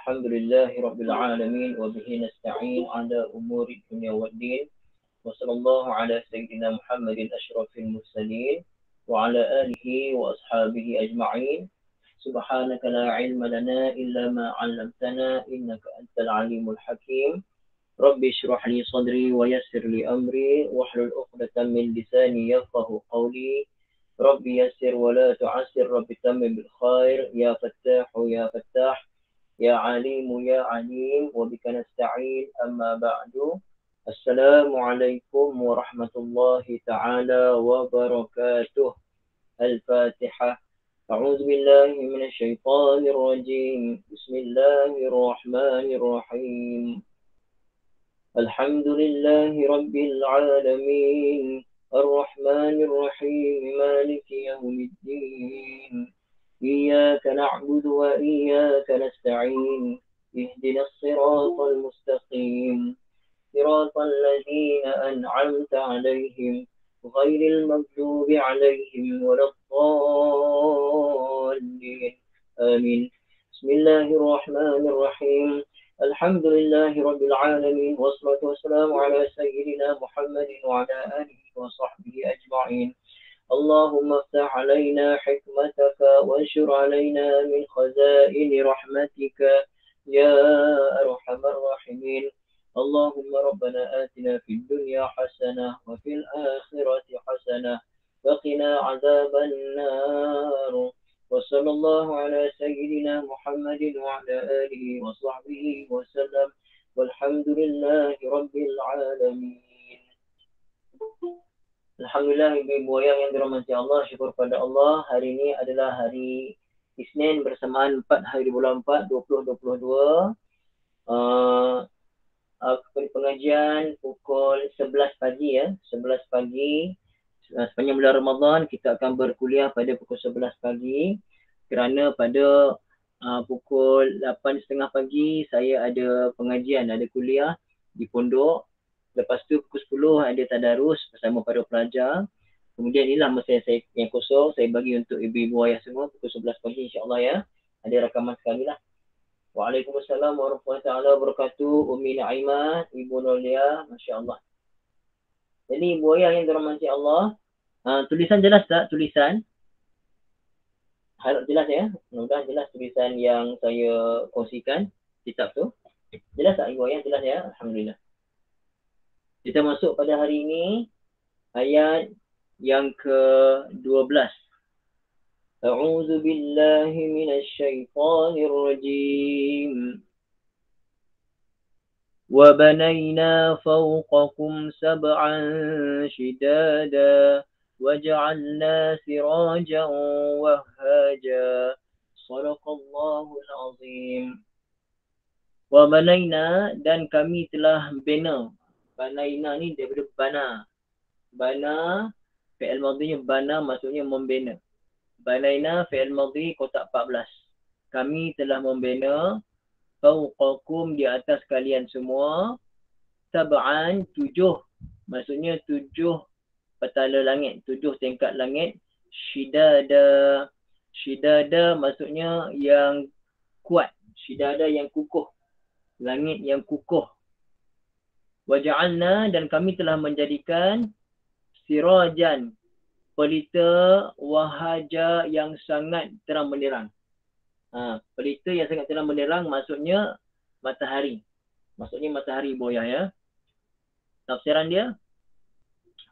الحمد لله رب العالمين وبه نستعين على أمور الدنيا والدين وصلى الله على سيدنا محمد أشرف المرسلين وعلى آله وأصحابه أجمعين. سبحانك لا علم لنا إلا ما علمتنا إنك أنت العليم الحكيم. ربي اشرح لي صدري ويسر لي أمري واحلل عقدة من لساني يفقه قولي. ربي يسر ولا تعسر، ربي تمم بالخير، يا فتاح يا فتاح، يا عليم يا عليم، وبك نستعين. أما بعد، السلام عليكم ورحمة الله تعالى وبركاته. الفاتحة. أعوذ بالله من الشيطان الرجيم. بسم الله الرحمن الرحيم. الحمد لله رب العالمين الرحمن الرحيم مالك يوم الدين. إياك نعبد وإياك نستعين. اهدنا الصراط المستقيم صراط الذين أنعمت عليهم غير المغضوب عليهم ولا الضالين. آمين. بسم الله الرحمن الرحيم. الحمد لله رب العالمين والصلاة والسلام على سيدنا محمد وعلى آله وصحبه أجمعين. اللهم افتح علينا حكمتك وانشر علينا من خزائن رحمتك يا أرحم الراحمين. اللهم ربنا آتنا في الدنيا حسنة وفي الآخرة حسنة وقنا عذاب النار. وصلى الله على سيدنا محمد وعلى آله وصحبه وسلم والحمد لله رب العالمين. Alhamdulillah, ibu-ibu ayah yang dirahmati Allah, syukur pada Allah. Hari ini adalah hari Isnin bersamaan 4 hari bulan 4 2022. Pengajian pukul 11 pagi ya. 11 pagi. Sepanjang bulan Ramadan kita akan berkuliah pada pukul 11 pagi. Kerana pada pukul 8.30 pagi saya ada pengajian, ada kuliah di pondok. Lepas tu pukul 10 ada tadarus bersama para pelajar. Kemudian inilah masa saya yang kosong, saya bagi untuk ibu-ibu ayah semua pukul 11 pagi insya-Allah ya. Ada rakaman sekali lah. Waalaikumsalam warahmatullahi wabarakatuh. Ummi Naimah, Ibu Nolia, masya-Allah. Jadi ibu ayah yang dirahmati Allah, tulisan jelas tak? Tulisan harap jelas ya. Mudah-mudahan jelas tulisan yang saya kongsikan kitab tu. Jelas tak ibu ayah? Jelas ya. Alhamdulillah. Kita masuk pada hari ini ayat yang ke-12. A'udzu billahi minasy syaithanir rajim. Wa banayna fawqakum sab'an shidada waj'alna sirajan wahhaja. Shadaqallahul azim. Wa banayna, dan kami telah bina. Banaina ni daripada bana. Bana, fi'il madhinya bana maksudnya membina. Banaina fi'il madhi kotak 14. Kami telah membina fawqakum di atas kalian semua sab'an 7. Maksudnya 7 petala langit, 7 tingkat langit. Shidada. Shidada maksudnya yang kuat. Shidada yang kukuh. Langit yang kukuh. Waja'alna, dan kami telah menjadikan sirajan, pelita, wahaja yang sangat terang benderang. Pelita yang sangat terang benderang maksudnya matahari. Maksudnya matahari boya ya. Tafsiran dia,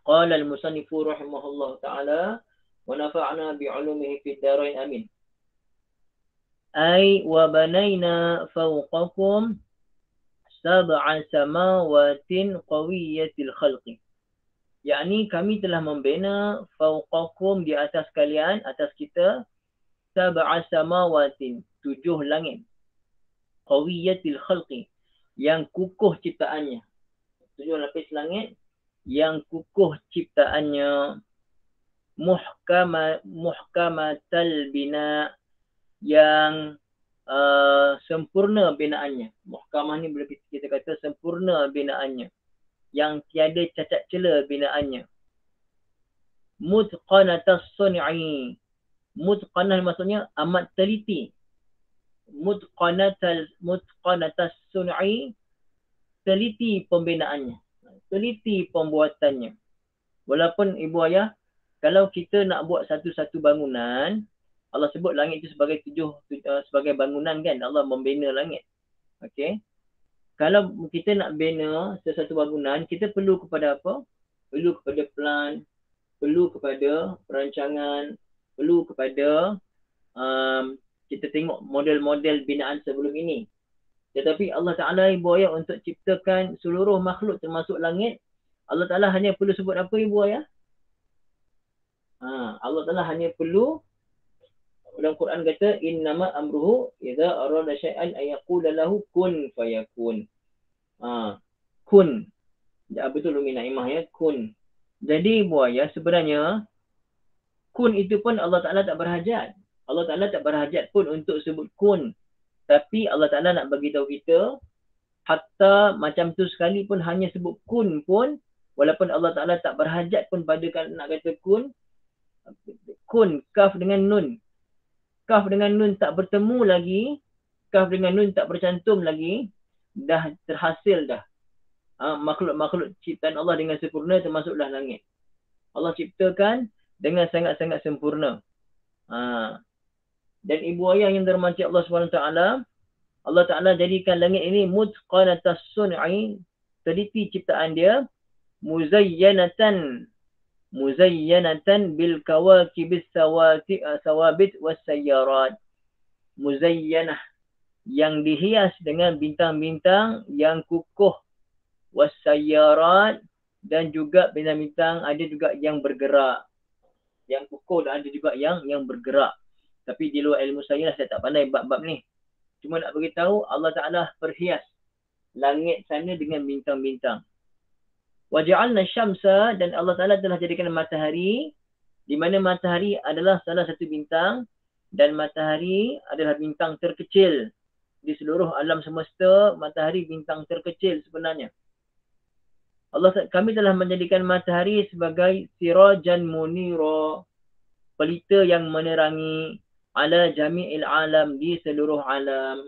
qala al-musannifu rahimahullah ta'ala wa nafa'na bi'ulumihi fid darain amin. Ay wa banayna fawqakum sab'a samawatin qawiyatil khalqi. Yakni kami telah membina fawqakum di atas kalian, atas kita, sab'a samawatin, 7 langit. Qawiyatil khalqi, yang kukuh ciptaannya. 7 lapis langit yang kukuh ciptaannya. Muhkamatal bina, yang sempurna binaannya. Muhkamah ni boleh kita kata sempurna binaannya, yang tiada cacat cela binaannya. Mutqanatas sun'i, mutqanah maksudnya amat teliti. mutqanatas sun'i, teliti pembinaannya, teliti pembuatannya. Walaupun ibu ayah, kalau kita nak buat satu-satu bangunan, Allah sebut langit itu sebagai sebagai bangunan kan, Allah membina langit. Okey. Kalau kita nak bina sesuatu bangunan, kita perlu kepada apa? Perlu kepada plan, perlu kepada perancangan, perlu kepada kita tengok model-model binaan sebelum ini. Tetapi Allah Ta'ala ibu ayah untuk ciptakan seluruh makhluk termasuk langit, Allah Ta'ala hanya perlu sebut apa ibu ayah? Allah Ta'ala hanya perlu, dalam Quran kata, innama amruhu idza arada syai'an ayaqula lahu kun fayakun. Kun. Betul Umi Naimah ya, kun. Jadi ibu ayah sebenarnya kun itu pun Allah Ta'ala tak berhajat. Allah Ta'ala tak berhajat pun untuk sebut kun. Tapi Allah Ta'ala nak bagi tahu kita, hatta macam tu sekali pun hanya sebut kun pun, walaupun Allah Ta'ala tak berhajat pun pada nak kata kun, kaf dengan nun. Kaf dengan nun tak bertemu lagi, kaf dengan nun tak bercantum lagi, dah terhasil dah. Makhluk-makhluk ciptaan Allah dengan sempurna termasuklah langit. Allah ciptakan dengan sangat-sangat sempurna. Dan ibu ayah yang dirahmati Allah SWT, Allah Ta'ala jadikan langit ini mutqanatas sun'i, teliti ciptaan dia, muzayyanatan bil kawakibis sawabit was sayyarat. Muzayyanah, yang dihias dengan bintang-bintang yang kukuh, was sayyarat, dan juga bintang-bintang ada juga yang bergerak. Yang kukuh dan ada juga yang bergerak. Tapi di luar ilmu saya tak pandai bab-bab ni. Cuma nak beritahu Allah Ta'ala perhias langit sana dengan bintang-bintang. Waja'alna syamsa, dan Allah Ta'ala telah jadikan matahari, di mana matahari adalah salah satu bintang, dan matahari adalah bintang terkecil. Di seluruh alam semesta, matahari bintang terkecil sebenarnya. Kami telah menjadikan matahari sebagai sirajan munira, pelita yang menerangi, ala jami'il alam, di seluruh alam.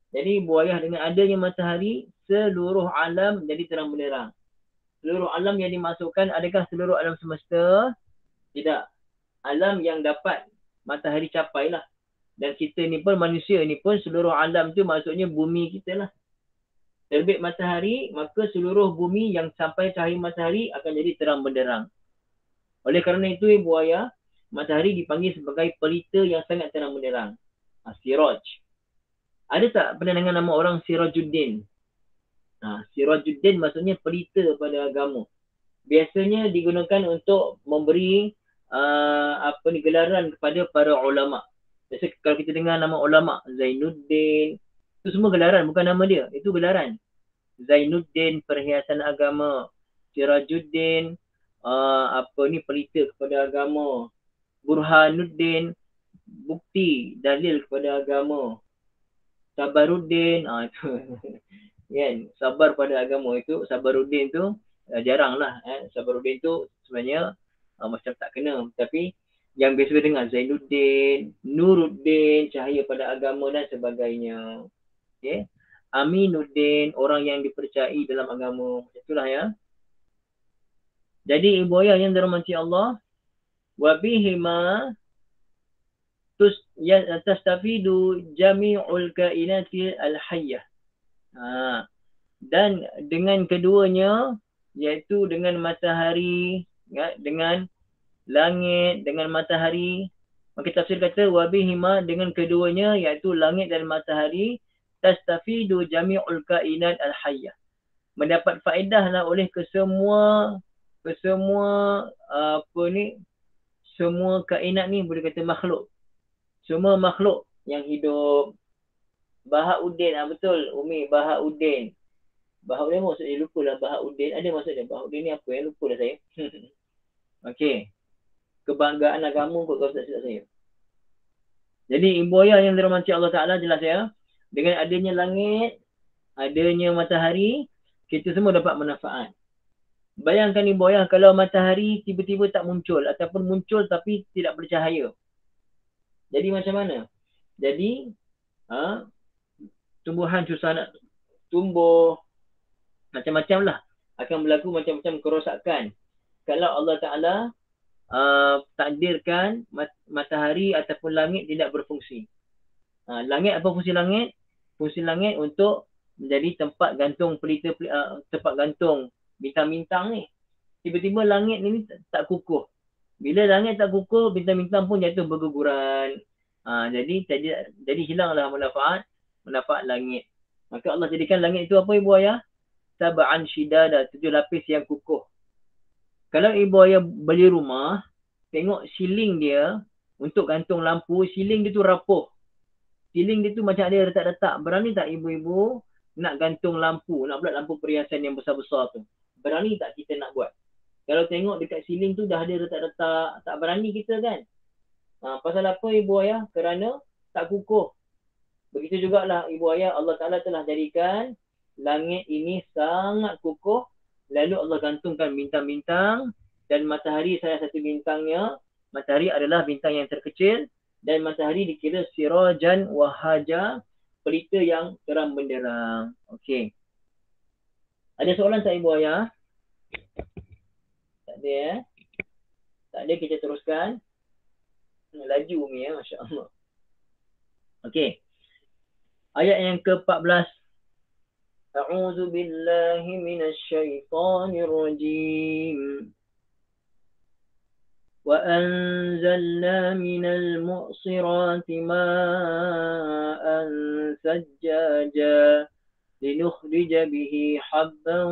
Jadi buayah dengan adanya matahari, seluruh alam jadi terang benderang. Seluruh alam yang dimasukkan, adakah seluruh alam semesta? Tidak. Alam yang dapat matahari capai lah. Dan kita ni pun, manusia ni pun, seluruh alam tu maksudnya bumi kita lah. Terbit matahari, maka seluruh bumi yang sampai cahaya matahari akan jadi terang benderang. Oleh kerana itu ibu ayah, matahari dipanggil sebagai pelita yang sangat terang benderang. Siraj. Ada tak pernah dengar nama orang Sirajuddin? Sirajuddin maksudnya pelita pada agama. Biasanya digunakan untuk memberi gelaran kepada para ulama. Biasa kalau kita dengar nama ulama, Zainuddin, itu semua gelaran, bukan nama dia. Itu gelaran. Zainuddin, perhiasan agama. Sirajuddin, pelita kepada agama. Burhanuddin, bukti, dalil kepada agama. Sabaruddin, itu kan, sabar pada agama itu. Sabaruddin tu jarang lah. Sabaruddin tu sebenarnya macam tak kena. Tapi yang biasa dengar Zainuddin, Nuruddin, cahaya pada agama dan sebagainya. Okay. Aminuddin, orang yang dipercayai dalam agama. Itulah ya. Jadi ibu ayah yang dirahmati Allah, wabihima tastafidu jami'ul kainati al-hayyah. Dan dengan keduanya, iaitu dengan matahari, dengan langit, dengan matahari, maka tafsir kata wabihima, dengan keduanya, iaitu langit dan matahari, tastafidu jami'ul kainat al-hayyah. Mendapat faedahlah oleh semua semua kainat ni, boleh kata makhluk. Semua makhluk yang hidup. Bahauddin, betul Umi, Bahauddin. Bahauddin maksudnya, lupa lah Bahauddin. Ada maksudnya Bahauddin ni apa yang lupa dah saya. Okey. Kebanggaan agama kot kalau tak silap saya. Jadi ibu ayah yang dirahmati Allah Ta'ala, jelas ya. Dengan adanya langit, adanya matahari, kita semua dapat manfaat. Bayangkan ibu ayah kalau matahari tiba-tiba tak muncul, ataupun muncul tapi tidak bercahaya. Jadi macam mana? Jadi tumbuhan susah nak tumbuh, macam-macam lah. Akan berlaku macam-macam kerosakan. Kalau Allah Ta'ala takdirkan matahari ataupun langit tidak berfungsi. Langit apa fungsi langit? Fungsi langit untuk menjadi tempat gantung tempat gantung bintang-bintang ni. Tiba-tiba langit ni tak kukuh. Bila langit tak kukuh, bintang-bintang pun jatuh berguguran. Jadi hilanglah manfaat langit. Maka Allah jadikan langit itu apa ibu ayah? Sab'an shidada, 7 lapis yang kukuh. Kalau ibu ayah beli rumah, tengok siling dia untuk gantung lampu, siling dia tu rapuh. Siling dia tu macam ada retak-retak. Berani tak ibu-ibu nak gantung lampu, nak buat lampu perhiasan yang besar-besar tu? Berani tak kita nak buat? Kalau tengok dekat siling tu dah ada retak-retak, tak berani kita kan? Pasal apa ibu ayah? Kerana tak kukuh. Begitu jugalah ibu ayah, Allah Ta'ala telah jadikan langit ini sangat kukuh. Lalu Allah gantungkan bintang-bintang dan matahari salah satu bintangnya. Matahari adalah bintang yang terkecil dan matahari dikira sirajan wahaja, pelita yang terang benderang. Okey. Ada soalan tak ibu ayah? Tak ada Tak ada, kita teruskan. Laju Umi ya, Masya Allah. Okey. Ayat yang ke-14. A'udzu billahi minasyaitonir rajim. Wa anzalna minal mu'sirati ma'an sajjaja linukhrija bihi habban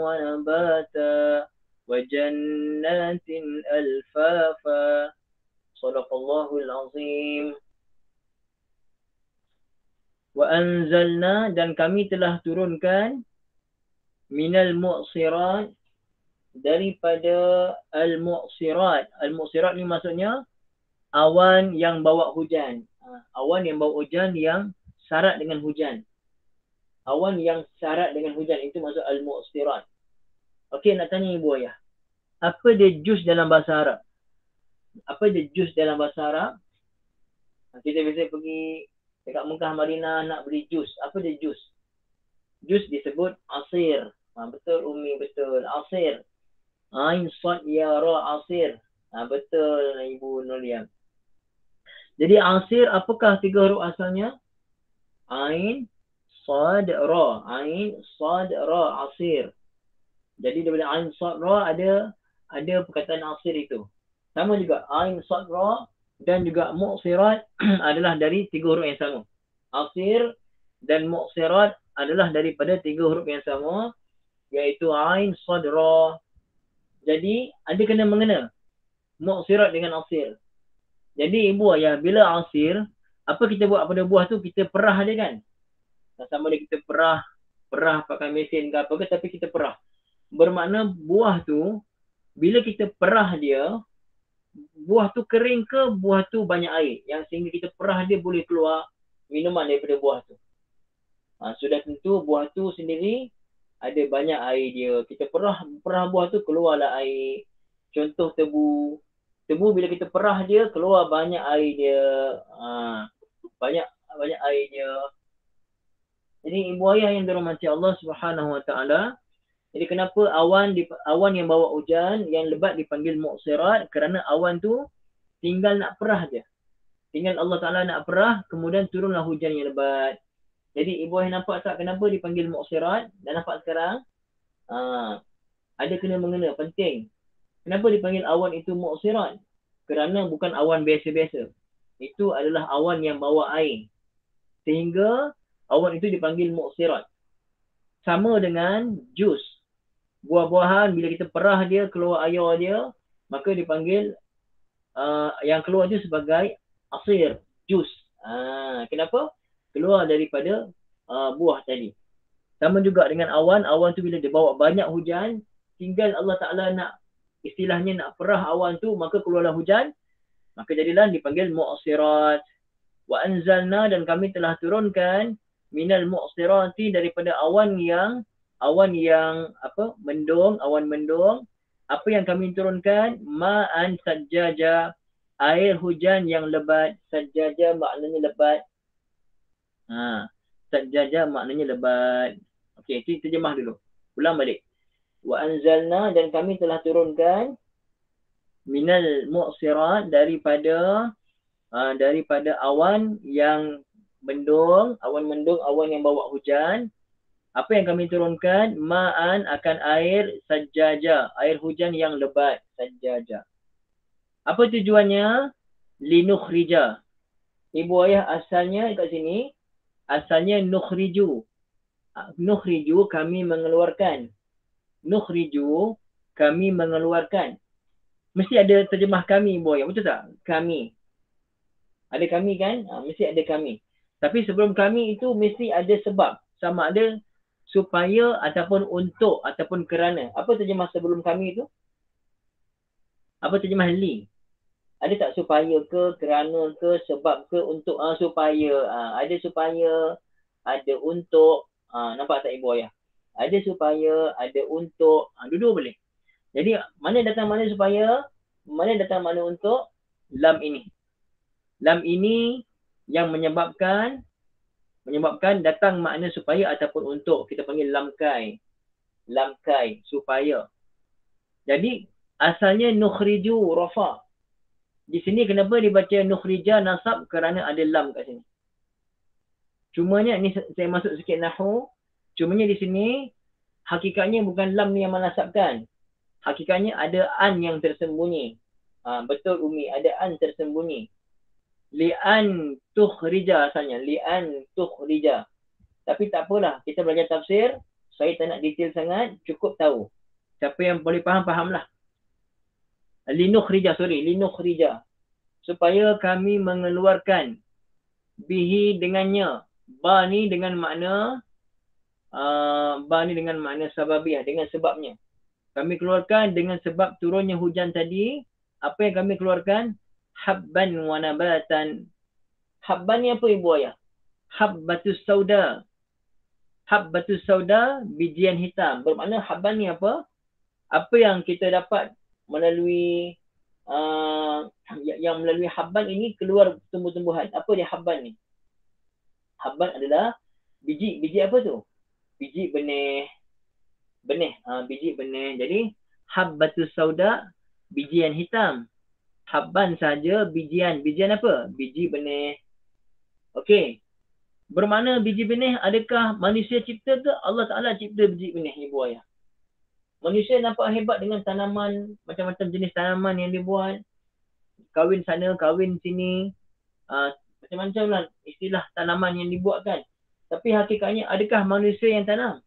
wa nabata wa jannatin alfafa. Shadaqallahul azim. Wa anzalna, dan kami telah turunkan, minal mu'sirat, daripada al-mu'sirat. Al-mu'sirat ni maksudnya awan yang bawa hujan. Awan yang bawa hujan yang syarat dengan hujan. Awan yang syarat dengan hujan, itu maksud al-mu'sirat. Okey, nak tanya ibu ayah. Apa dia jus dalam bahasa Arab? Apa dia jus dalam bahasa Arab? Kita biasa pergi dekat Mekah Madinah nak beli jus. Apa dia jus? Jus disebut asir. Betul Umi, betul. Asir. Ain sad ya ra, asir. Betul Ibu Nuliam. Jadi asir, apakah 3 huruf asalnya? Ain sad ra. Ain sad ra, asir. Jadi daripada ain sad ra ada perkataan asir itu. Sama juga ain sad ra dan juga mu'sirat adalah dari 3 huruf yang sama. Asir dan mu'sirat adalah daripada 3 huruf yang sama, iaitu ain, sad, ra. Jadi ada kena mengena mu'sirat dengan asir. Jadi ibu ayah, bila asir, apa kita buat pada buah tu? Kita perah dia kan. Sama ada kita perah pakai mesin ke apa ke, tapi kita perah. Bermakna buah tu, bila kita perah dia, buah tu kering ke buah tu banyak air, yang sehingga kita perah dia boleh keluar minuman daripada buah tu. Sudah tentu buah tu sendiri ada banyak air dia. Kita perah buah tu, keluarlah air. Contoh tebu. Tebu bila kita perah dia, keluar banyak air dia. Banyak air dia. Jadi ibu ayah yang dirahmati Allah Subhanahu Wa Taala, jadi kenapa awan yang bawa hujan yang lebat dipanggil mu'sirat? Kerana awan tu tinggal nak perah je. Tinggal Allah Ta'ala nak perah, kemudian turunlah hujan yang lebat. Jadi ibu ayah nampak tak kenapa dipanggil mu'sirat? Dan nampak sekarang? Ada kena mengena, penting. Kenapa dipanggil awan itu mu'sirat? Kerana bukan awan biasa-biasa. Itu adalah awan yang bawa air. Sehingga awan itu dipanggil mu'sirat. Sama dengan jus. Buah-buahan bila kita perah dia, keluar air dia, maka dipanggil yang keluar itu sebagai asir, jus. Kenapa? Keluar daripada buah tadi. Sama juga dengan awan tu bila dia bawa banyak hujan, tinggal Allah Ta'ala nak, istilahnya nak perah awan tu, maka keluarlah hujan, maka jadilah dipanggil mu'sirat. Wa anzalna, dan kami telah turunkan, minal mu'sirati, daripada awan yang mendung, awan mendung. Apa yang kami turunkan? Ma'an sajjaja, air hujan yang lebat. Sajjaja maknanya lebat. Sajjaja maknanya lebat. Okey, itu terjemah dulu. Ulang balik. Wa anzalna, dan kami telah turunkan minal mu'sirat, daripada awan yang mendung, awan yang bawa hujan. Apa yang kami turunkan? Ma'an, akan air, sajjaja, air hujan yang lebat, sajjaja. Apa tujuannya? Linukhrija. Ibu ayah asalnya kat sini, asalnya nukhriju. Nukhriju, kami mengeluarkan. Nukhriju, kami mengeluarkan. Mesti ada terjemah kami, ibu ayah. Betul tak? Kami. Ada kami kan? Mesti ada kami. Tapi sebelum kami itu mesti ada sebab. Sama ada supaya ataupun untuk ataupun kerana. Apa terjemah sebelum kami itu? Apa terjemah li? Ada tak supaya ke, kerana ke, sebab ke, untuk, supaya. Ada supaya, ada untuk. Nampak tak ibu ayah? Ada supaya, ada untuk. Dua-dua boleh. Jadi mana datang mana supaya, mana datang mana untuk? Lam ini. Lam ini yang menyebabkan datang makna supaya ataupun untuk. Kita panggil lam kai. Lam kai, supaya. Jadi asalnya nukhriju rafa. Di sini kenapa dibaca nukhrija nasab? Kerana ada lam kat sini. Cumanya ni saya masuk sikit nahwu. Cumanya di sini hakikatnya bukan lam ni yang menasabkan. Hakikatnya ada an yang tersembunyi. Betul Umi, ada an tersembunyi. Li'an tukhrija asalnya. Li'an tukhrija. Tapi tak apalah. Kita belajar tafsir. Saya tak nak detail sangat. Cukup tahu. Siapa yang boleh faham, fahamlah. Linukhrija. Supaya kami mengeluarkan. Bihi dengannya. Ba ni dengan makna. Ba ni dengan makna sababiah. Dengan sebabnya. Kami keluarkan dengan sebab turunnya hujan tadi. Apa yang kami keluarkan? Habban wa nabatan. Habban ni apa ibu ayah? Habbatus sauda. Habbatus sauda, bijian hitam. Bermakna habban ni apa? Apa yang kita dapat melalui yang melalui habban ini keluar tumbuh-tumbuhan. Apa dia habban ni? Habban adalah biji. Biji apa tu? Biji benih. Biji benih. Jadi habbatus sauda, bijian hitam. Habban saja, bijian. Bijian apa? Biji benih. Okey. Bermakna biji benih, adakah manusia cipta ke? Allah Ta'ala cipta biji benih, ibu ayah. Manusia nampak hebat dengan tanaman, macam-macam jenis tanaman yang dibuat. Kahwin sana, kahwin sini. Macam-macam lah istilah tanaman yang dibuatkan. Tapi hakikatnya, adakah manusia yang tanam?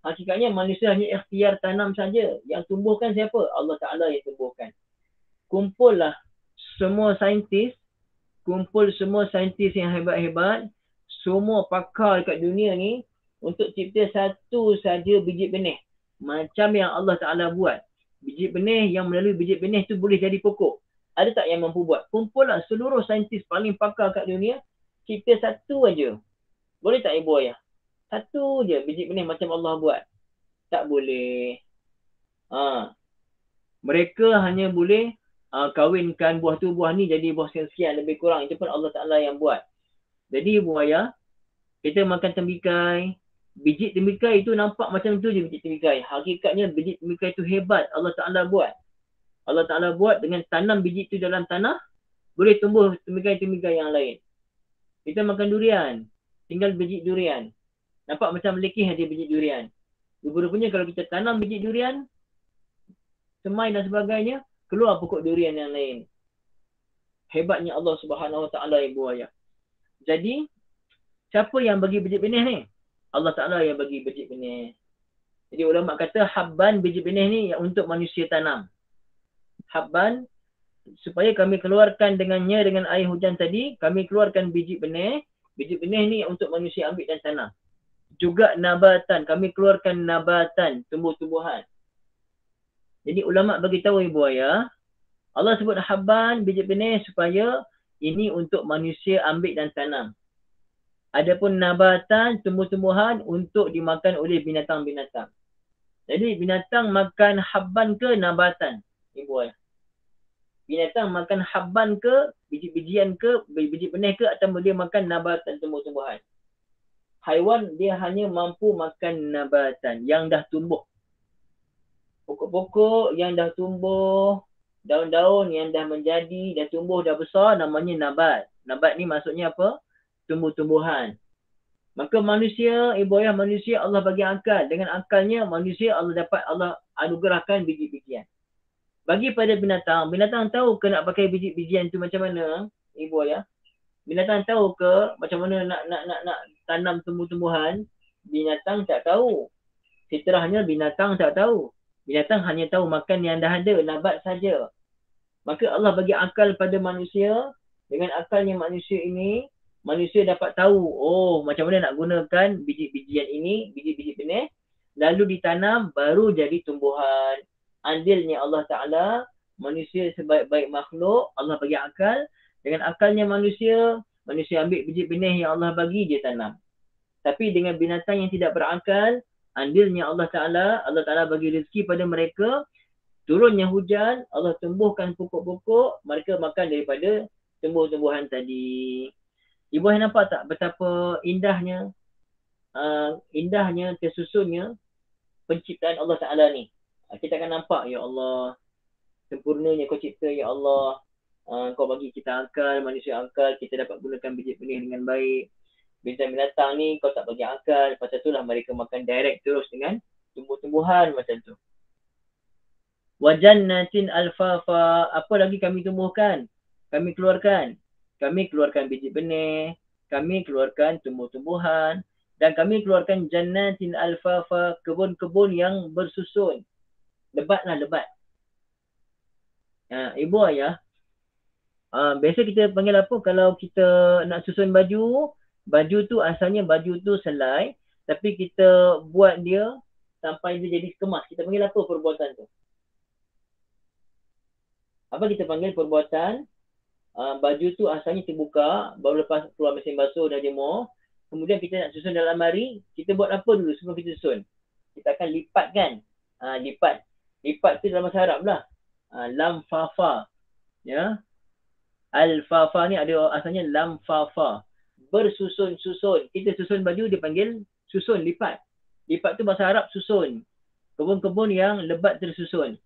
Hakikatnya manusia hanya ikhtiar tanam saja. Yang tumbuhkan siapa? Allah Ta'ala yang tumbuhkan. Kumpullah semua saintis. Kumpul semua saintis yang hebat-hebat. Semua pakar dekat dunia ni. Untuk cipta satu saja biji benih. Macam yang Allah Ta'ala buat. Biji benih yang melalui biji benih tu boleh jadi pokok. Ada tak yang mampu buat? Kumpullah seluruh saintis paling pakar kat dunia. Cipta satu aja. Boleh tak ibu ayah? Satu je biji benih macam Allah buat. Tak boleh. Mereka hanya boleh kawinkan buah tu buah ni jadi buah sekian lebih kurang. Itu pun Allah Ta'ala yang buat. Jadi ibu ayah, kita makan tembikai. Biji tembikai itu nampak macam tu je biji tembikai. Hakikatnya biji tembikai itu hebat. Allah Ta'ala buat. Allah Ta'ala buat dengan tanam biji itu dalam tanah. Boleh tumbuh tembikai-tembikai yang lain. Kita makan durian. Tinggal biji durian. Nampak macam lekih ada biji durian. Rupa-rupanya kalau kita tanam biji durian, semai dan sebagainya, keluar pokok durian yang lain. Hebatnya Allah Subhanahu Wa Ta'ala ibu ayah. Jadi, siapa yang bagi biji benih ni? Allah Ta'ala yang bagi biji benih. Jadi ulama kata habban biji benih ni untuk manusia tanam. Habban, supaya kami keluarkan dengannya dengan air hujan tadi, kami keluarkan biji benih. Biji benih ni untuk manusia ambil dan tanam. Juga nabatan, kami keluarkan nabatan, tumbuh-tumbuhan. Jadi ulama bagi tahu ibu ayah, Allah sebut habban biji benih supaya ini untuk manusia ambil dan tanam. Adapun nabatan, tumbuh-tumbuhan untuk dimakan oleh binatang-binatang. Jadi binatang makan habban ke nabatan, ibu ayah? Binatang makan habban ke, biji-bijian ke, biji benih ke, atau dia makan nabatan tumbuh-tumbuhan. Haiwan dia hanya mampu makan nabatan yang dah tumbuh. Pokok-pokok yang dah tumbuh, daun-daun yang dah menjadi, dah tumbuh, dah besar, namanya nabat. Nabat ni maksudnya apa? Tumbuh-tumbuhan. Maka manusia, ibu ayah manusia, Allah bagi akal. Dengan akalnya manusia Allah anugerahkan biji-bijian. Bagi pada binatang, binatang tahu ke nak pakai biji-bijian tu macam mana, ibu ayah? Binatang tahu ke macam mana nak tanam tumbuh-tumbuhan? Binatang tak tahu. Fitrahnya binatang tak tahu. Binatang hanya tahu makan yang dah ada, nabat saja. Maka Allah bagi akal pada manusia. Dengan akalnya manusia ini, manusia dapat tahu, oh macam mana nak gunakan biji-bijian ini, biji-biji benih, lalu ditanam, baru jadi tumbuhan. Andilnya Allah Ta'ala, manusia sebaik-baik makhluk, Allah bagi akal. Dengan akalnya manusia ambil biji benih yang Allah bagi, dia tanam. Tapi dengan binatang yang tidak berakal, andilnya Allah Ta'ala bagi rezeki pada mereka, turunnya hujan, Allah tumbuhkan pokok-pokok, mereka makan daripada tumbuh-tumbuhan tadi. Ibu ayah nampak tak betapa indahnya, tersusunnya penciptaan Allah Ta'ala ni. Kita akan nampak, ya Allah, sempurnanya kau cipta, ya Allah. Kau bagi kita akal, manusia akal, kita dapat gunakan biji benih dengan baik. Binatang-binatang ni kau tak bagi akal, pasal itulah mereka makan direct terus dengan tumbuh-tumbuhan macam tu. Wajannatin alfafa, apa lagi kami tumbuhkan? Kami keluarkan biji benih, kami keluarkan tumbuh-tumbuhan, dan kami keluarkan jannatin alfafa, kebun-kebun yang bersusun. Lebatlah, lebat. Ibu ayah, biasa kita panggil apa kalau kita nak susun baju tu asalnya baju tu selai, tapi kita buat dia sampai dia jadi kemas. Kita panggil apa perbuatan tu? Apa kita panggil perbuatan? Baju tu asalnya terbuka, baru lepas keluar mesin basuh dah jemur, kemudian kita nak susun dalam lemari, kita buat apa dulu sebelum kita susun? Kita akan lipat kan? Lipat tu dalam bahasa Arab lah. Lam fafa. Ya. Al-fafa ni ada asalnya lam fafa. Bersusun-susun. Kita susun baju dia panggil susun, lipat. Lipat tu bahasa Arab susun. Kebun-kebun yang lebat tersusun.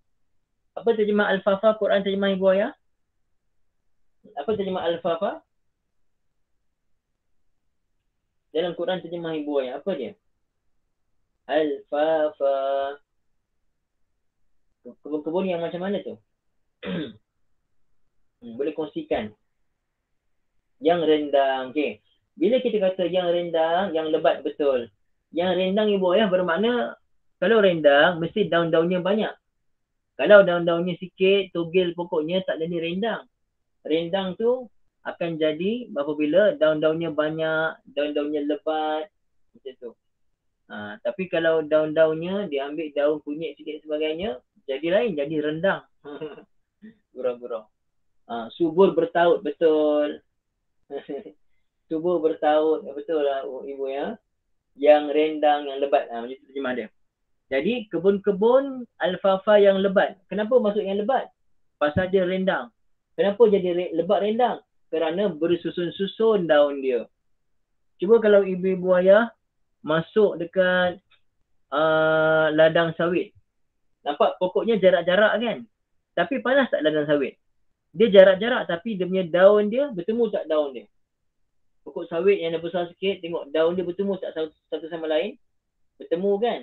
Apa terjemah al-fafa? Quran terjemah ibu ayah? Apa terjemah al-fafa? Dalam Quran terjemah ibu ayah, apa dia? Al-fafa. Kebun-kebun yang macam mana tu? Boleh kongsikan. Yang rendang. Okay. Bila kita kata yang rendang, yang lebat betul. Yang rendang ibu ayah bermakna, kalau rendang, mesti daun-daunnya banyak. Kalau daun-daunnya sikit, togel pokoknya tak jadi rendang. Rendang tu akan jadi apabila daun-daunnya banyak, daun-daunnya lebat, macam tu. Tapi kalau daun-daunnya diambil daun kunyit sikit sebagainya, jadi lain, jadi rendang. Gurau-gurau. Subur bertaut, betul. Subur bertaut, betul lah ibu ya. Yang rendang, yang lebat, macam tu terjemah dia. Jadi kebun-kebun alfafa yang lebat. Kenapa masuk yang lebat? Pasal dia rendang. Kenapa jadi lebat rendang? Kerana bersusun-susun daun dia. Cuba kalau ibu-ibu ayah masuk dekat ladang sawit. Nampak pokoknya jarak-jarak kan? Tapi panas tak ladang sawit? Dia jarak-jarak tapi dia punya daun dia bertemu tak daun dia? Pokok sawit yang dah besar sikit, tengok daun dia bertemu tak satu sama lain? Bertemu kan?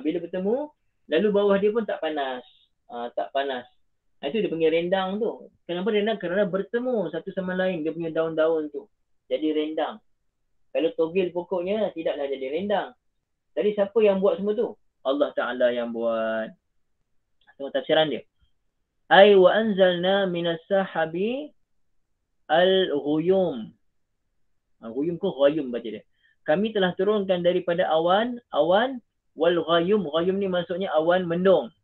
Bila bertemu, lalu bawah dia pun tak panas. Tak panas. Itu dia panggil rendang tu. Kenapa rendang? Kerana bertemu satu sama lain dia punya daun-daun tu. Jadi rendang. Kalau togel pokoknya, tidaklah jadi rendang. Jadi siapa yang buat semua tu? Allah Ta'ala yang buat. Tengok tafsiran dia. Ay wa anzalna minas sahabi al-ghuyum. Ghuyum ke ghayum baca dia. Kami telah turunkan daripada awan wal ghayum. Ghayum ni maksudnya awan mendung.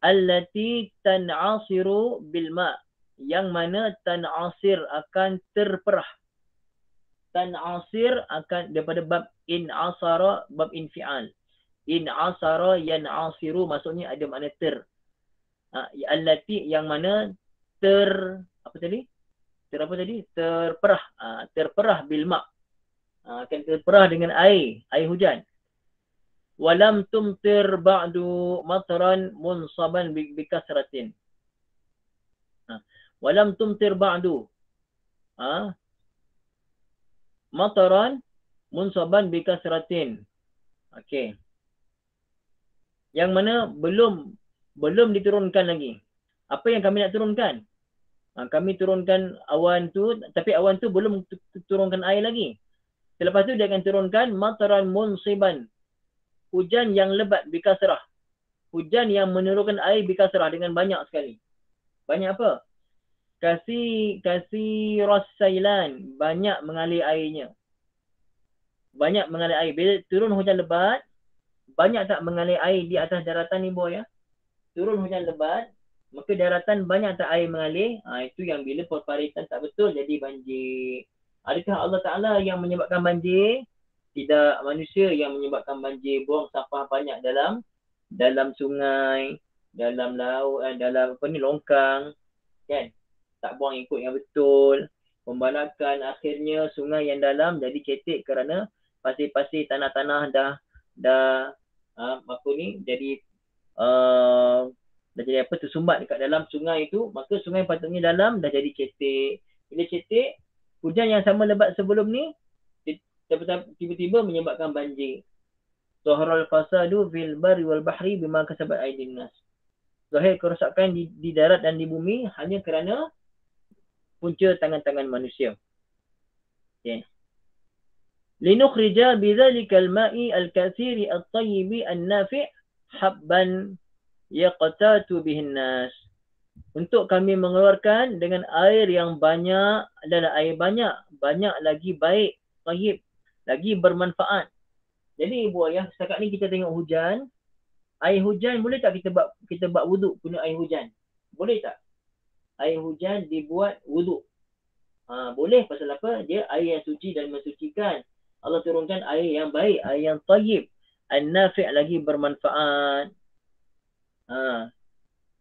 Allati tan'asiru bil ma'. Yang mana tan'asir akan terperah. Tan'asir akan daripada bab in'asara, bab infial. In'asara yan'asiru maksudnya ada makna ter. Allati yang mana apa tadi? Terperah. Terperah bil ma'. Akan terperah dengan air hujan. Walam tumtir ba'du matran munsaban bikasratin. Walam tumtir ba'du matran munsaban bikasratin. Okey. Yang mana belum diturunkan lagi. Apa yang kami nak turunkan? Kami turunkan awan tu, tapi awan tu belum turunkan air lagi. Selepas tu dia akan turunkan mataran munsiban. Hujan yang lebat bikasrah. Hujan yang menurunkan air bikasrah dengan banyak sekali. Banyak apa? Kasih rassailan, banyak mengalir airnya. Banyak mengalir air. Bila turun hujan lebat, banyak tak mengalir air di atas daratan ni boy ya? Turun hujan lebat, maka daratan banyak tak air mengalir. Itu yang bila perparitan tak betul jadi banjir. Adakah Allah Ta'ala yang menyebabkan banjir? Tidak, manusia yang menyebabkan banjir. Buang sampah banyak dalam sungai, dalam laut, dalam longkang, kan? Tak buang ikut yang betul. Pembalakan, akhirnya sungai yang dalam jadi cetek kerana pasir-pasir, tanah-tanah dah jadi tersumbat dekat dalam sungai itu, maka sungai patutnya dalam dah jadi cetek. Bila cetek, hujan yang sama lebat sebelum ni tiba-tiba menyebabkan banjir. Zaharal fasadu fil barri wal bahri bima kasabat aydin nas. Zahir kerosakan di darat dan di bumi hanya kerana punca tangan-tangan manusia. Okay. Linukhrija bidzalikal ma'i al-katsiri at-tayyibi an-nafi' habban yaqtatu bihin nas. Untuk kami mengeluarkan dengan air yang banyak dan air banyak lagi baik, tayyib, lagi bermanfaat. Jadi ibu ayah, setakat ni kita tengok hujan. Air hujan boleh tak kita buat wuduk guna air hujan? Boleh tak? Air hujan dibuat wuduk. Boleh, pasal apa? Dia air yang suci dan mensucikan. Allah turunkan air yang baik, air yang tayyib, an-nafi' lagi bermanfaat.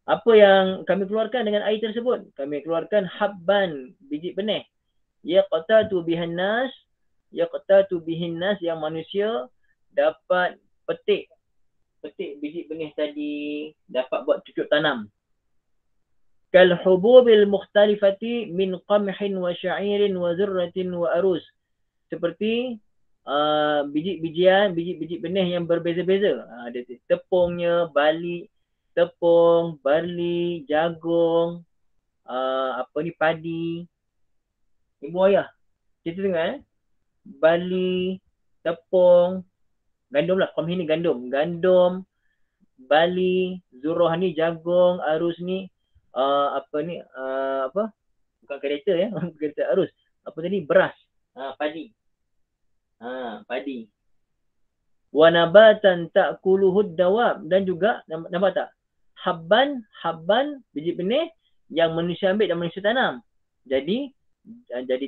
Apa yang kami keluarkan dengan air tersebut? Kami keluarkan habban, biji benih. Yaqtatu bihan nas, yang manusia dapat petik biji benih tadi, dapat buat cucuk tanam. Kal hububil mukhtalifati min qamhin wa sya'irin wa zurratin wa arus. Seperti biji benih yang berbeza-beza. Ada tepungnya, tepung, barley, jagung, padi. Ibu ayah, kita dengar barley, tepung, gandum lah. Qamhin ni gandum, barley, zurrah ni jagung, arus ni bukan kereta ya, kereta arus. Apa tadi? Beras. Padi. Padi. Wa nabatan ta'kuluhud dawab, dan juga nampak tak? Habban, biji benih yang manusia ambil dan manusia tanam. Jadi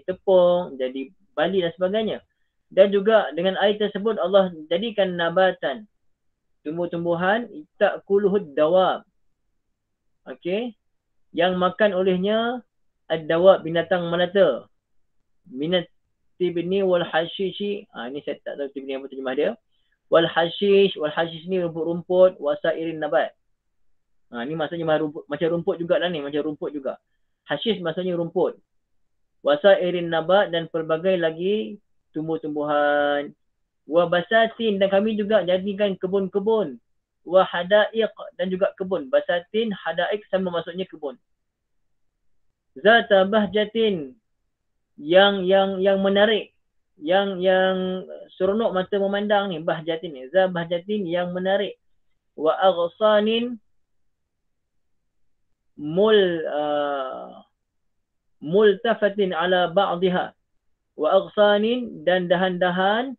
tepung, jadi barley dan sebagainya. Dan juga dengan air tersebut Allah jadikan nabatan, tumbuh-tumbuhan, ta'kuluhud dawab. Okey. Yang makan olehnya ad-dawab, binatang melata. Minat tibni wal hashishi. Ini saya tak tahu tibni apa terjemah dia. Wal hashish ni rumput-rumput, wasairin nabat. Ni maksudnya macam rumput jugalah ni, macam rumput juga. Hashish maksudnya rumput. Wasairin nabat, dan pelbagai lagi tumbuh-tumbuhan. Wa basatin, dan kami juga jadikan kebun-kebun. Wa hadaiq, dan juga kebun. Basatin, hadaiq sama maksudnya kebun. Zata bahjatin, yang menarik, yang seronok mata memandang ni, bahjatin ni. Zata bahjatin, yang menarik. Wa aghsanin multafatin ala ba'dihha. Wa aghsanin, dan dahan-dahan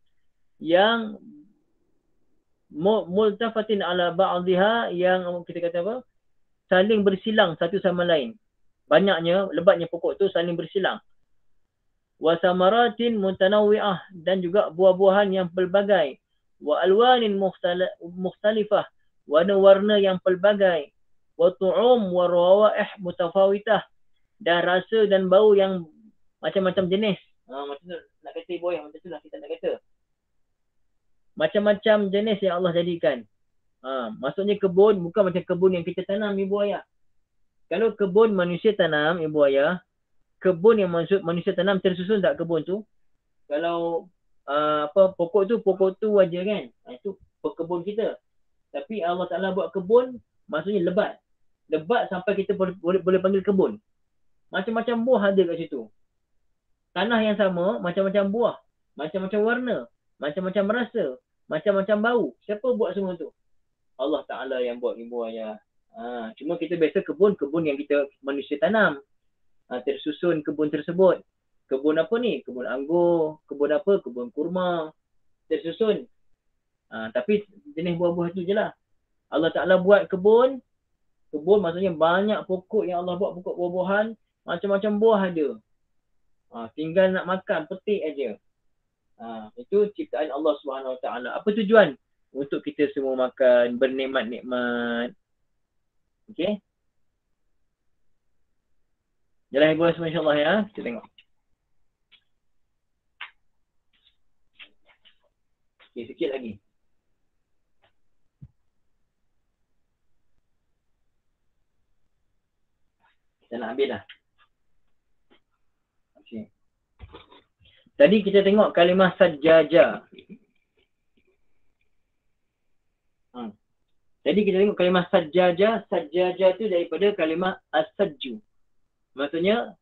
yang multafatin ala ba'dihha, yang kita kata apa? Saling bersilang satu sama lain. Banyaknya, lebatnya pokok tu saling bersilang. Wa samaratin mutanawwi'ah, dan juga buah-buahan yang pelbagai. Wa alwanin mukhtalifah, warna-warna yang pelbagai. Wa tu'um wa rawaih mutafawitah, dan rasa dan bau yang macam-macam jenis. Macam tu nak kata ibu ayah, macam tu lah kita nak kata. Macam-macam jenis yang Allah jadikan. Maksudnya kebun bukan macam kebun yang kita tanam ibu ayah. Kalau kebun manusia tanam ibu ayah, kebun yang manusia tanam tersusun tak kebun tu? Kalau pokok tu aja kan. Itu kebun kita. Tapi Allah Taala buat kebun maksudnya lebat. Lebat sampai kita boleh panggil kebun. Macam-macam buah ada kat situ. Tanah yang sama, macam-macam buah, macam-macam warna, macam-macam rasa, macam-macam bau. Siapa buat semua tu? Allah Ta'ala yang buat ibu ayah. Cuma kita biasa kebun yang kita manusia tanam. Tersusun kebun tersebut. Kebun apa ni? Kebun anggur, kebun apa? Kebun kurma. Tersusun. Tapi jenis buah-buah tu je lah. Allah Ta'ala buat kebun maksudnya banyak pokok yang Allah buat, pokok buah-buahan, macam-macam buah ada. Tinggal nak makan, petik aja. Itu ciptaan Allah Subhanahu Wa Taala. Apa tujuan? Untuk kita semua makan, bernikmat-nikmat. Okey? Jalan ibu semua insya-Allah ya. Kita tengok. Okey, sikit lagi. Kita nak habis dah. Okey. Tadi kita tengok kalimah sajjaja. Jadi kita tengok kalimah sajjaja. Sajjaja tu daripada kalimah as-sajju. Maksudnya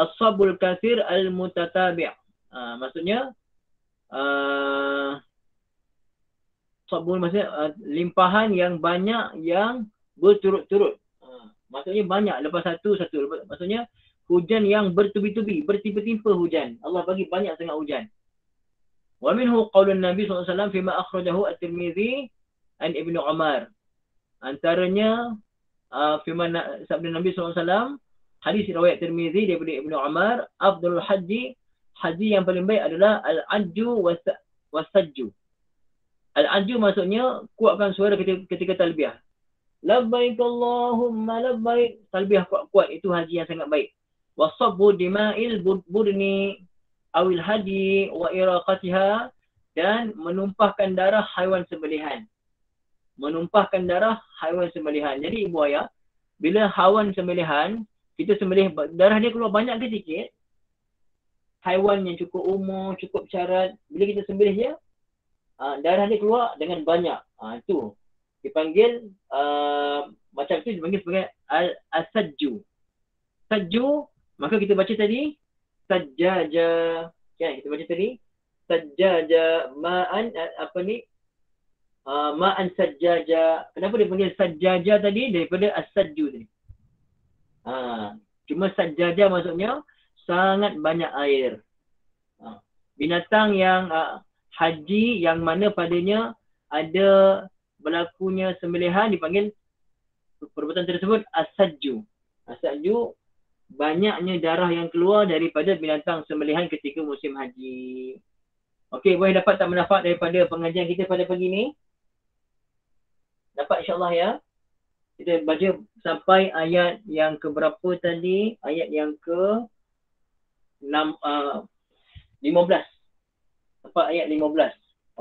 as-sabul kathir al-mutatabi'. Maksudnya sabul maksudnya limpahan yang banyak yang berturut-turut. Maksudnya banyak lepas satu. Maksudnya hujan yang bertubi-tubi, bertimpa-timpa hujan. Allah bagi banyak sangat hujan. Wa minhu qaulun Nabi sallallahu alaihi wasallam fima akhrajahu at-Tirmizi an Ibnu Umar. Antaranya firman sabda Nabi sallallahu alaihi wasallam, hadis riwayat Tirmizi daripada Ibnu Umar, afdalul haji yang paling baik adalah al-ajju was-sajju. Al-ajju maksudnya kuatkan suara ketika talbiyah. Labbaik Allahumma labbaik. Talbiyah kuat-kuat, itu haji yang sangat baik. Wasabbu dima'il budni awil haji wa iraqatiha, dan menumpahkan darah haiwan sembelihan. Menumpahkan darah haiwan sembelihan. Jadi ibu ayah, bila haiwan sembelihan, kita sembelih, darah dia keluar banyak ke sikit, haiwan yang cukup umur, cukup syarat, bila kita sembelih dia, darah dia keluar dengan banyak. Itu dipanggil macam tu, dipanggil sebagai al-sajju. Sajju, maka kita baca tadi sajjaja. Kan kita baca tadi sajjaja ma'an ma'an sajjaja. Kenapa dia panggil sajjaja tadi? Daripada as-sajju tadi. Cuma sajjaja maksudnya sangat banyak air. Binatang yang haji yang mana padanya ada berlakunya sembelihan dipanggil perbuatan tersebut as-sajju. As-sajju, banyaknya darah yang keluar daripada binatang sembelihan ketika musim haji. Okey, boleh dapat tak manfaat daripada pengajian kita pada pagi ni? Dapat insya-Allah ya. Kita baca sampai ayat yang ke berapa tadi? Ayat yang ke 15. Sampai ayat 15.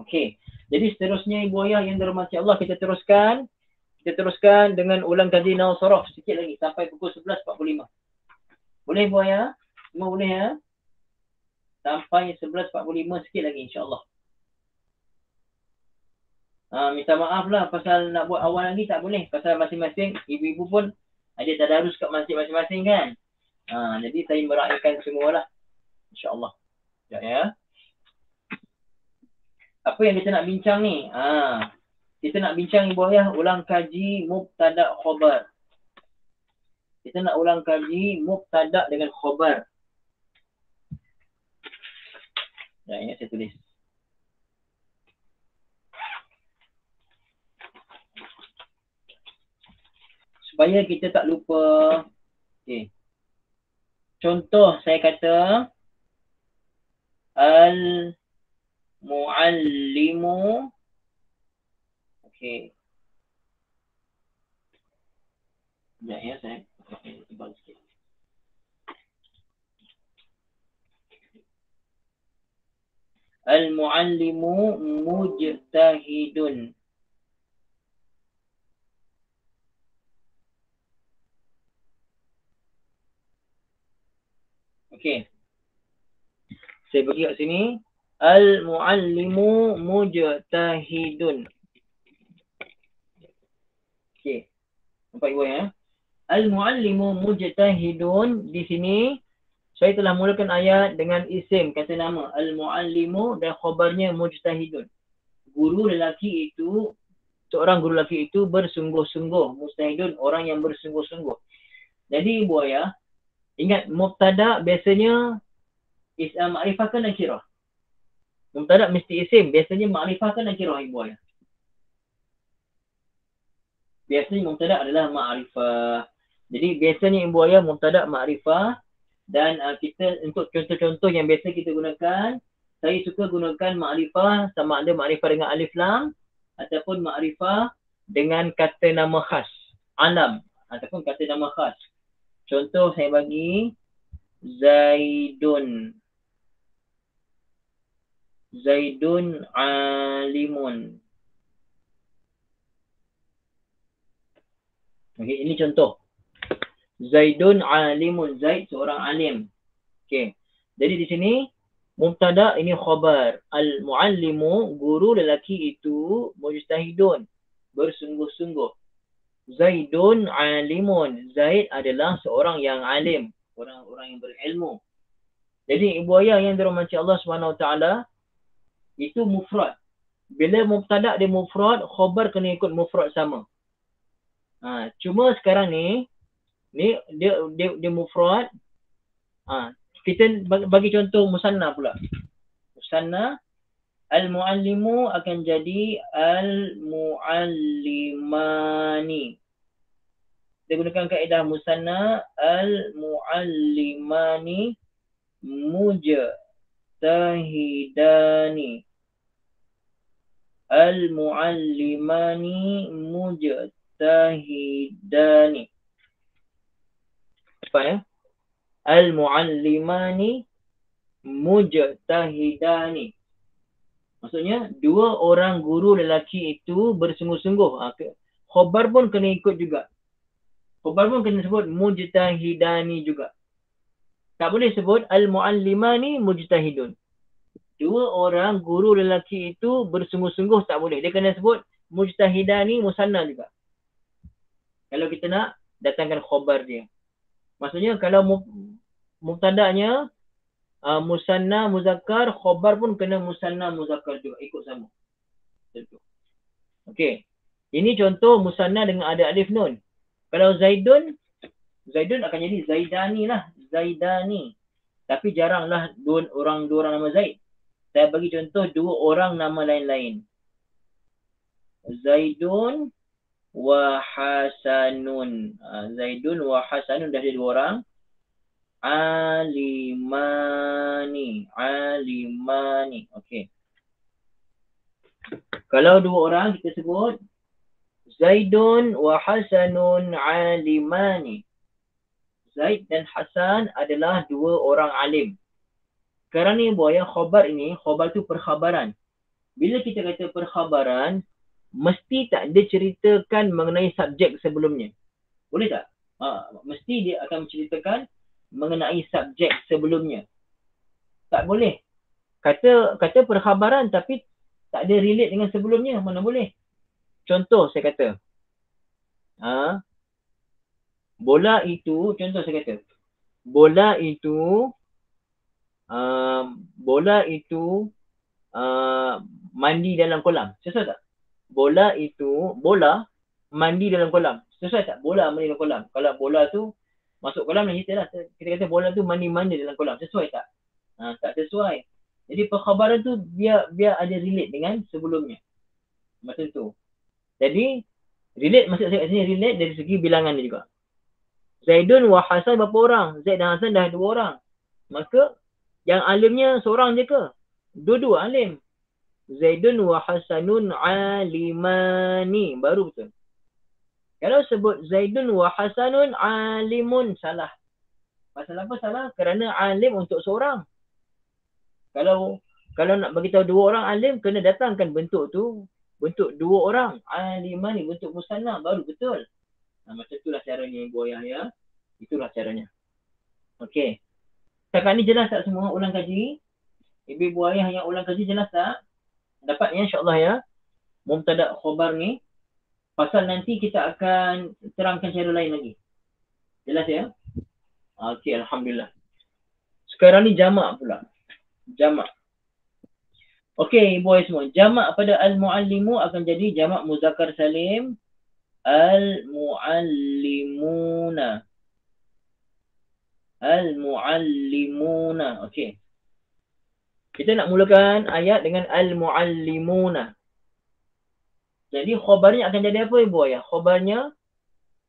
Okey. Jadi seterusnya ibu ayah yang dirahmati Allah, kita teruskan dengan ulang kaji Nahl Saraf sikit lagi sampai pukul 11.45. Boleh ibu ayah? Semua boleh ya? Sampai 11.45 sikit lagi insya-Allah. Minta maaf lah pasal nak buat awal lagi tak boleh. Pasal masing-masing ibu-ibu pun ada tadarus kat masjid masing-masing kan. Jadi saya meraihkan semualah. InsyaAllah. Sekejap ya. Apa yang kita nak bincang ni? Kita nak bincang ibu ayah ulang kaji mubtada' khabar. Kita nak ulang kaji mubtada' dengan khabar. Ya, ingat saya tulis. Supaya kita tak lupa. Okay. Contoh saya kata al-muallimu. Okay. Sekejap ya, saya tebal sikit. Al-muallimu mujtahidun. Okey. Saya bagi kat sini. Al-muallimu mujtahidun. Okey. Nampak ibu ya? Al-muallimu mujtahidun. Di sini saya telah mulakan ayat dengan isim kata nama al-muallimu dan khabarnya mujtahidun. Guru lelaki itu, seorang guru lelaki itu bersungguh-sungguh. Mujtahidun, orang yang bersungguh-sungguh. Jadi ibu ayah, ingat mubtada biasanya makrifah kan nakirah. Mubtada mesti isim, biasanya makrifah kan nakirah ibu ayah. Biasanya mubtada adalah makrifah. Jadi biasanya ibu ayah mubtada makrifah. Dan kita untuk contoh-contoh yang biasa kita gunakan, saya suka gunakan makrifah sama ada makrifah dengan alif lam ataupun makrifah dengan kata nama khas, alam ataupun kata nama khas. Contoh saya bagi Zaidun. Zaidun alimun. Okay, ini contoh. Zaidun alimun. Zaid seorang alim. Okey. Jadi di sini mubtada ini khabar. Al-muallimu, guru lelaki itu mujtahidun, bersungguh-sungguh. Zaidun alimun. Zaid adalah seorang yang alim, orang yang berilmu. Jadi ibu ayah yang dirahmati Allah Subhanahu Wa Taala, itu mufrad. Bila mubtada dia mufrad, khabar kena ikut mufrad sama. Cuma sekarang ni dia mufrad. Kita bagi contoh musanna pula. Musanna, al-muallimu akan jadi al-muallimani. Kita gunakan kaedah musanna, al-muallimani mujtahidani. Al-muallimani mujtahidani. Apa ya? Al-muallimani mujtahidani. Maksudnya dua orang guru lelaki itu bersungguh-sungguh. Khabar pun kena ikut juga. Khabar pun kena sebut mujtahidani juga. Tak boleh sebut al-muallimani mujtahidun. Dua orang guru lelaki itu bersungguh-sungguh tak boleh. Dia kena sebut mujtahidani musanna juga. Kalau kita nak datangkan khabar dia. Maksudnya kalau mubtada'nya musanna muzakkar, khabar pun kena musanna muzakkar juga, ikut sama. Okey. Ini contoh musanna dengan ada alif nun. Kalau Zaidun akan jadi Zaidani lah. Zaidani. Tapi jaranglah dua orang nama Zaid. Saya bagi contoh dua orang nama lain-lain. Zaidun wa Hasanun. Zaidun wa Hasanun dah ada dua orang. Alimani. Okey. Kalau dua orang kita sebut Zaidun wa Hasanun alimani. Zaid dan Hasan adalah dua orang alim. Sekarang ni buaya khabar ini, khabar tu perkhabaran. Bila kita kata perkhabaran, mesti tak dia ceritakan mengenai subjek sebelumnya. Boleh tak? Mesti dia akan menceritakan mengenai subjek sebelumnya. Tak boleh. Kata perkhabaran tapi tak ada relate dengan sebelumnya. Mana boleh? Contoh saya kata. Bola itu, contoh saya kata. Bola itu mandi dalam kolam. Sesuai tak? Bola mandi dalam kolam. Sesuai tak? Bola mandi dalam kolam. Kalau bola tu masuk kolam dan kita lah. Kita kata bola tu mandi-mandi dalam kolam. Sesuai tak? Tak sesuai. Jadi perkhabaran tu biar ada relate dengan sebelumnya. Macam tu. Jadi relate, maksud saya kat sini relate dari segi bilangan dia juga. Zaidun wa Hasan berapa orang? Zaid dan Hasan dah dua orang. Maka yang alimnya seorang je ke? Dua-dua alim. Zaidun wa Hasanun alimani. Baru betul. Kalau sebut Zaidun wa Hasanun alimun, salah. Pasal apa salah? Kerana alim untuk seorang. Kalau Kalau nak bagi tahu 2 orang alim, kena datangkan bentuk tu, bentuk 2 orang. Aliman ni bentuk musanna baru betul. Macam itulah caranya Ibu Ayah ya. Itulah caranya. Okey. Setakat ni jelas tak semua ulang kaji? Ibu Ayah yang ulang kaji jelas tak? Dapat ya insya-Allah ya. Mubtada khabar ni. Pasal nanti kita akan terangkan cara lain lagi. Jelas ya? Okey, alhamdulillah. Sekarang ni jamak pula. Jamak. Okey, Ibu Ayah semua. Jamak pada al-muallimu akan jadi jamak muzakkar salim. Al-muallimuna. Al-muallimuna. Okey. Kita nak mulakan ayat dengan al-muallimuna. Jadi khabarnya akan jadi apa Ibu Ayah? Khabarnya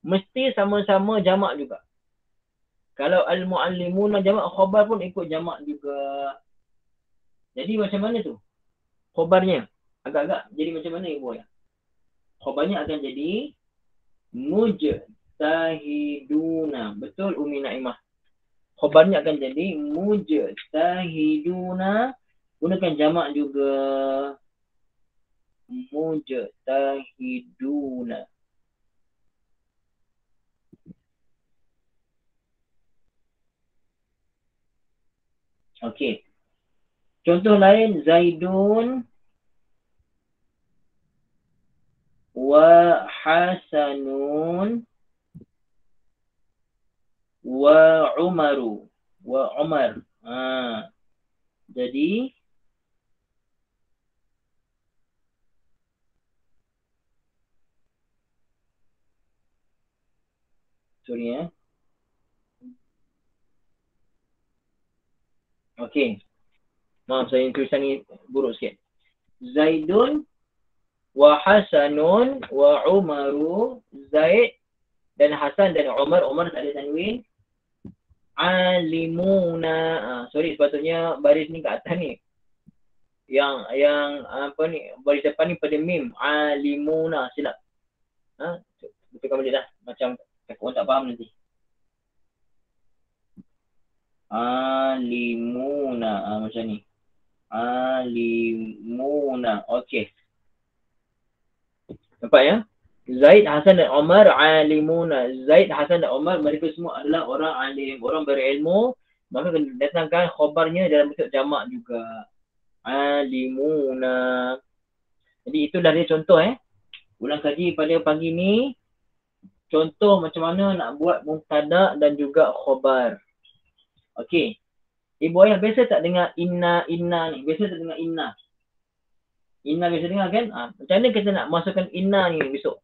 mesti sama-sama jamak juga. Kalau al-muallimuna jamak, khabar pun ikut jamak juga. Jadi macam mana tu? Khabarnya agak-agak jadi macam mana Ibu Ayah? Khabarnya akan jadi mujtahiduna. Betul Umi Naimah. Khabarnya akan jadi mujtahiduna. Gunakan jamak juga. Mujtahiduna. Okey. Contoh lain, Zaidun wa Hasanun wa Umaru. Wa Umar. Jadi sorry ya. Okey. Maaf saya tulisan ni buruk sikit. Zaidun wa Hasanun wa Umaru. Zaid dan Hasan dan Umar. Umar tak ada tanwin. Alimuna. Sorry sepatutnya baris ni kat atas ni. Yang apa ni? Baris depan ni pada mim. Alimuna. Silap. Betulkan balik dah. Macam orang tak faham nanti. Alimuna. Macam ni. Alimuna. Okey. Nampak ya? Zaid, Hasan dan Umar alimuna. Zaid, Hasan dan Umar mereka semua adalah orang alim, orang berilmu. Maka kena datangkan khabarnya dalam bentuk jamak juga. Alimuna. Jadi itulah dia contoh ulang kaji pada pagi ni. Contoh macam mana nak buat mubtada dan juga khabar. Okey. Ibu Ayah biasa tak dengar inna ni? Biasa tak dengar inna? Inna biasa dengar kan? Macam mana kita nak masukkan inna ni besok?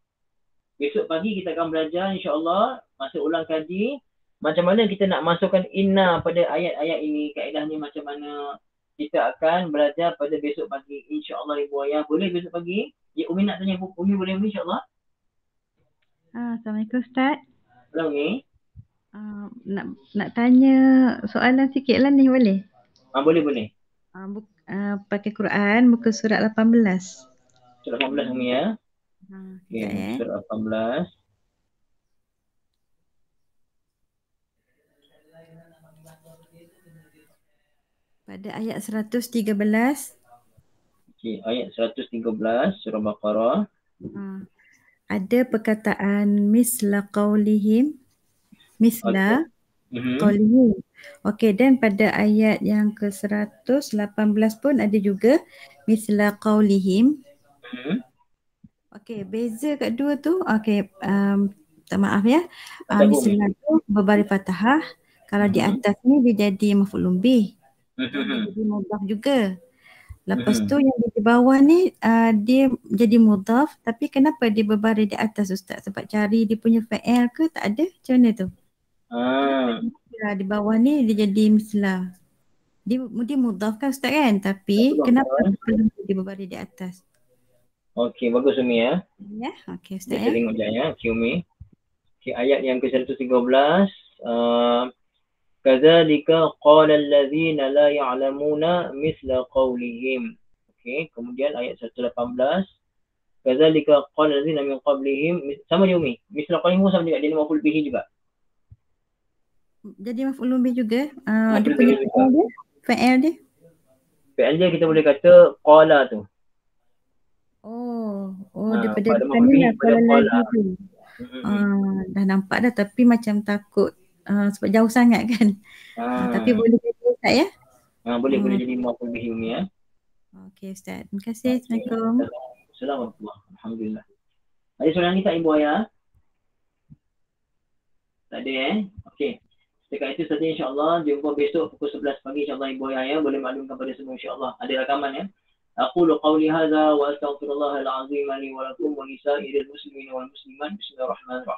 Besok pagi kita akan belajar insya-Allah masa ulang kaji macam mana kita nak masukkan inna pada ayat-ayat ini. Kaedahnya macam mana? Kita akan belajar pada besok pagi insya-Allah Ibu Ayah. Boleh besok pagi? Ya, Umi nak tanya Umi boleh insya-Allah? Assalamualaikum Ustaz. Hello Umi. Nak tanya soalan sikit lah ni boleh? Boleh. Pakai Quran muka surat 18. Surat 18 Umi ya. Okay. Surat 18. Pada ayat 113. Okey, ayat 113 surah Baqarah. Ada perkataan misla qaulihim. Misla qaulihim. Okey, dan pada ayat yang ke-118 pun ada juga misla qaulihim. Okey, beza kat dua tu. Okey, tak maaf ya. Misla tu berbaris fathah. Kalau di atas ni dia jadi maf'ul bih. Dia jadi mudhaf juga. Lepas tu yang di bawah ni dia jadi mudhaf, tapi kenapa dia berbaris di atas Ustaz? Sebab cari dia punya fa'il ke tak ada? Macam mana tu? Di bawah ni dia jadi mislah. Dia mudhaf kan Ustaz kan? Tapi kenapa perlu dia berbaris di atas? Okey, bagus Umi ya. Ya, okey Ustaz ya. Kita tengok sekejap ya. Okey Umi. Okey, ayat yang ke-113. Kadzalika qala allazina la ya'lamuna misla qawlihim. Okey, kemudian ayat 118. Kadzalika qala allazina min qablihim. Sama je Umi. Misla qawlihim sama juga. Dia maf'ul bihi juga. Jadi maf'ul bih juga. Dia punya fa'il dia. fi'il dia kita boleh kata qala tu. Daripada pada bukan ni lah pada kalau qala. lagi tu. Dah nampak dah tapi macam takut sebab jauh sangat kan. Tapi boleh jadi Ustaz ya? Boleh jadi maf'ul bihi umi ya. Okey Ustaz. Terima kasih. Assalamualaikum. Assalamualaikum. Alhamdulillah. Ada soalan ni tak Ibu Ayah? Tak ada Okey. Setakat itu saja insya-Allah. Jumpa besok pukul 11 pagi insya-Allah Ibu Ayah boleh maklumkan pada semua insya-Allah. Ada rakaman ya. Aqulu qawli hadza wa astaghfirullahal azim li wa lakum wa lisa'iril muslimin wal muslimat. Bismillahirrahmanirrahim.